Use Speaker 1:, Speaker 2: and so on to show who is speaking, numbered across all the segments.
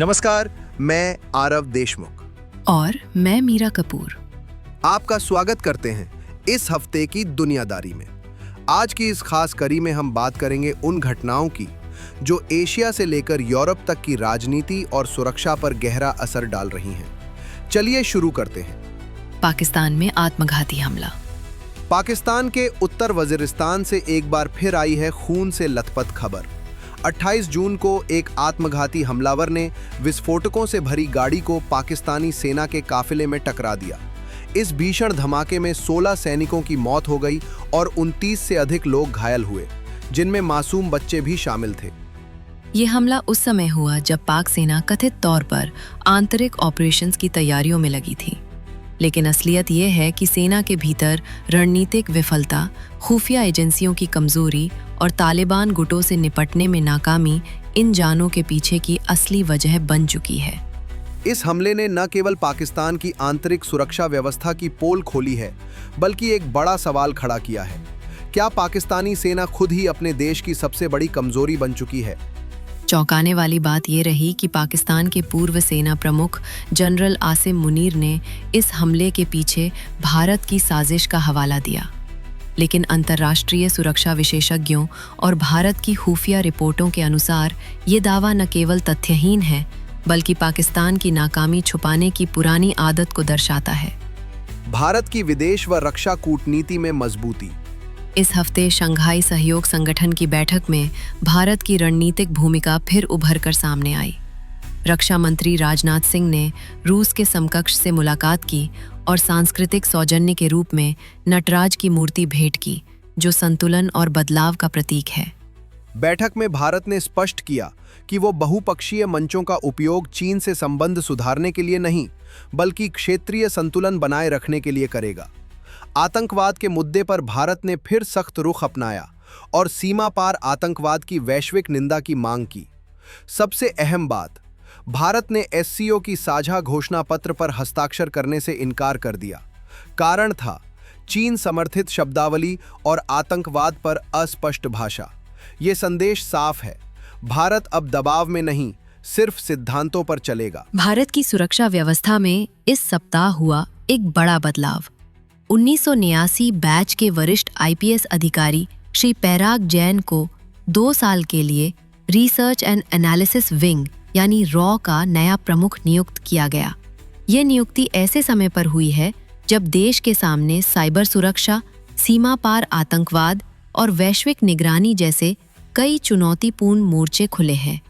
Speaker 1: नमस्कार, मैं आरव देशमुख
Speaker 2: और मैं मीरा कपूर।
Speaker 1: आपका स्वागत करते हैं इस हफ्ते की दुनियादारी में। आज की इस खास कड़ी में हम बात करेंगे उन घटनाओं की जो एशिया से लेकर यूरोप तक की राजनीति और सुरक्षा पर गहरा असर डाल रही हैं। चलिए शुरू करते हैं।
Speaker 2: पाकिस्तान में आत्मघाती हमला।
Speaker 1: पाकिस्तान के उत्तर वजीरिस्तान से एक बार फिर आई है खून से लथपथ खबर। 28 जून को एक आत्मघाती हमलावर ने विस्फोटकों से भरी गाड़ी को पाकिस्तानी सेना के काफिले में टकरा दिया। इस भीषण धमाके में 16 सैनिकों की मौत हो गई और 29 से अधिक लोग घायल हुए, जिनमें मासूम बच्चे भी शामिल थे।
Speaker 2: ये हमला उस समय हुआ जब पाक सेना कथित तौर पर आंतरिक ऑपरेशंस की तैयारियों में लगी थी, लेकिन असलियत ये है कि सेना के भीतर रणनीतिक विफलता, खुफिया एजेंसियों की कमजोरी और तालिबान गुटों से निपटने में नाकामी इन जानों के पीछे की असली वजह बन चुकी है।
Speaker 1: इस हमले ने न केवल पाकिस्तान की आंतरिक सुरक्षा व्यवस्था की पोल खोली है, बल्कि एक बड़ा सवाल खड़ा किया है। क्या पाकिस्तानी सेना खुद ही अपने देश की सबसे बड़ी कमजोरी बन चुकी है?
Speaker 2: चौंकाने वाली बात यह रही कि पाकिस्तान के पूर्व सेना प्रमुख जनरल आसिम मुनीर ने इस हमले के पीछे भारत की साजिश का हवाला दिया। लेकिन अंतर्राष्ट्रीय सुरक्षा विशेषज्ञों और भारत की खुफिया रिपोर्टों के अनुसार ये दावा न केवल तथ्यहीन है, बल्कि पाकिस्तान की नाकामी छुपाने की पुरानी आदत को दर्शाता है।
Speaker 1: भारत की विदेश व रक्षा कूटनीति में मजबूती।
Speaker 2: इस हफ्ते शंघाई सहयोग संगठन की बैठक में भारत की रणनीतिक भूमिका फिर उभर कर सामने आई। रक्षा मंत्री राजनाथ सिंह ने रूस के समकक्ष से मुलाकात की और सांस्कृतिक सौजन्य के रूप में नटराज की मूर्ति भेंट की, जो संतुलन और बदलाव का प्रतीक है।
Speaker 1: बैठक में भारत ने स्पष्ट किया कि वो बहुपक्षीय मंचों का उपयोग चीन से संबंध सुधारने के लिए नहीं, बल्कि क्षेत्रीय संतुलन बनाए रखने के लिए करेगा। आतंकवाद के मुद्दे पर भारत ने फिर सख्त रुख अपनाया और सीमा पार आतंकवाद की वैश्विक निंदा की मांग की। सबसे अहम बात, भारत ने एससीओ की साझा घोषणा पत्र पर हस्ताक्षर करने से इनकार कर दिया। कारण था चीन समर्थित शब्दावली और आतंकवाद पर अस्पष्ट भाषा। ये संदेश साफ है, भारत अब दबाव में नहीं, सिर्फ सिद्धांतों पर चलेगा।
Speaker 2: भारत की सुरक्षा व्यवस्था में इस सप्ताह हुआ एक बड़ा बदलाव। 1989 बैच के वरिष्ठ आईपीएस अधिकारी श्री पैराग जैन को 2 साल के लिए रिसर्च एंड एनालिसिस विंग यानी रॉ का नया प्रमुख नियुक्त किया गया। ये नियुक्ति ऐसे समय पर हुई है जब देश के सामने साइबर सुरक्षा, सीमा पार आतंकवाद और वैश्विक निगरानी जैसे कई चुनौतीपूर्ण मोर्चे खुले हैं।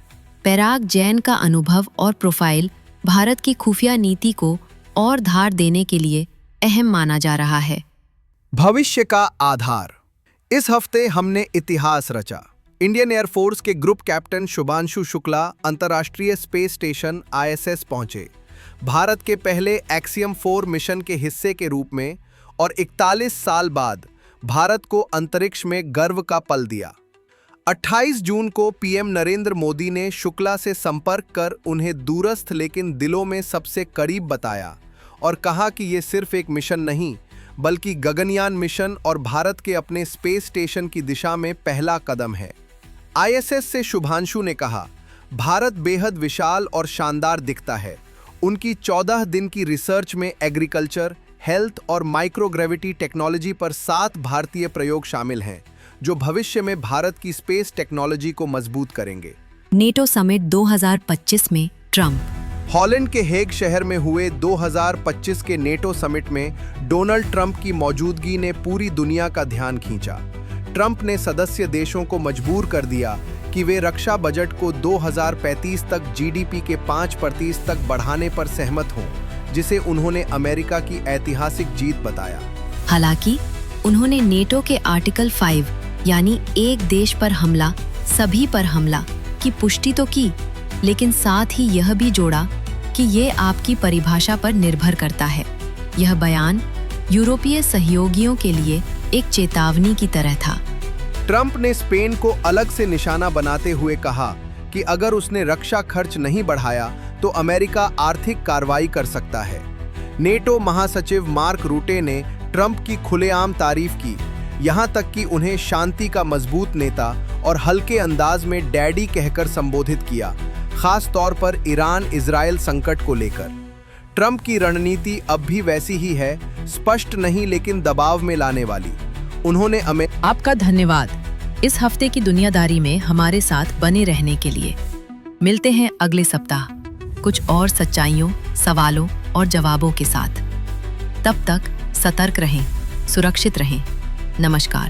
Speaker 2: पैराग जैन का अनुभव और प्रोफाइल भारत की खुफिया नीति को और धार देने के लिए अहम माना जा रहा है।
Speaker 1: भविष्य का आधार। इस हफ्ते हमने इतिहास रचा। इंडियन एयरफोर्स के ग्रुप कैप्टन शुभांशु शुक्ला अंतर्राष्ट्रीय स्पेस स्टेशन ISS पहुंचे, भारत के पहले एक्सियम 4 मिशन के हिस्से के रूप में, और 41 साल बाद भारत को अंतरिक्ष में गर्व का पल दिया। 28 जून को पीएम नरेंद्र मोदी ने शुक्ला से संपर्क कर उन्हें दूरस्थ लेकिन दिलों में सबसे करीब बताया और कहा कि ये सिर्फ एक मिशन नहीं, बल्कि गगनयान मिशन और भारत के अपने स्पेस स्टेशन की दिशा में पहला कदम है। ISS से शुभांशु ने कहा, भारत बेहद विशाल और शानदार दिखता है। उनकी 14 दिन की रिसर्च में एग्रीकल्चर, हेल्थ और माइक्रोग्रेविटी टेक्नोलॉजी पर 7 भारतीय प्रयोग शामिल हैं, जो भविष्य में भारत की स्पेस टेक्नोलॉजी को मजबूत करेंगे।
Speaker 2: नेटो समिट 2025 में ट्रंप।
Speaker 1: हॉलैंड के हेग शहर में हुए 2025 के नेटो समिट में डोनाल्ड ट्रंप की मौजूदगी ने पूरी दुनिया का ध्यान खींचा। ट्रंप ने सदस्य देशों को मजबूर कर दिया कि वे रक्षा बजट को 2035 तक जीडीपी के 5% तक बढ़ाने पर सहमत हों, जिसे उन्होंने अमेरिका की ऐतिहासिक जीत बताया।
Speaker 2: हालांकि उन्होंने नेटो के आर्टिकल 5 यानी एक देश पर हमला सभी पर हमला की पुष्टि तो की, लेकिन साथ ही यह भी जोड़ा कि ये आपकी परिभाषा पर निर्भर करता है। यह बयान यूरोपीय सहयोगियों के लिए एक चेतावनी की तरह था।
Speaker 1: ट्रंप ने स्पेन को अलग से निशाना बनाते हुए कहा कि अगर उसने रक्षा खर्च नहीं बढ़ाया तो अमेरिका आर्थिक कार्रवाई कर सकता है। नेटो महासचिव मार्क रूटे ने ट्रंप की खुलेआम तारीफ की, यहां तक कि उन्हें शांति का मजबूत नेता और हल्के अंदाज में डैडी कहकर संबोधित किया, खास तौर पर ईरान इजराइल संकट को लेकर। ट्रंप की रणनीति अब भी वैसी ही है, स्पष्ट नहीं लेकिन दबाव में लाने वाली। उन्होंने
Speaker 2: आपका धन्यवाद इस हफ्ते की दुनियादारी में हमारे साथ बने रहने के लिए। मिलते हैं अगले सप्ताह कुछ और सच्चाइयों, सवालों और जवाबों के साथ। तब तक सतर्क रहें, सुरक्षित रहें। नमस्कार।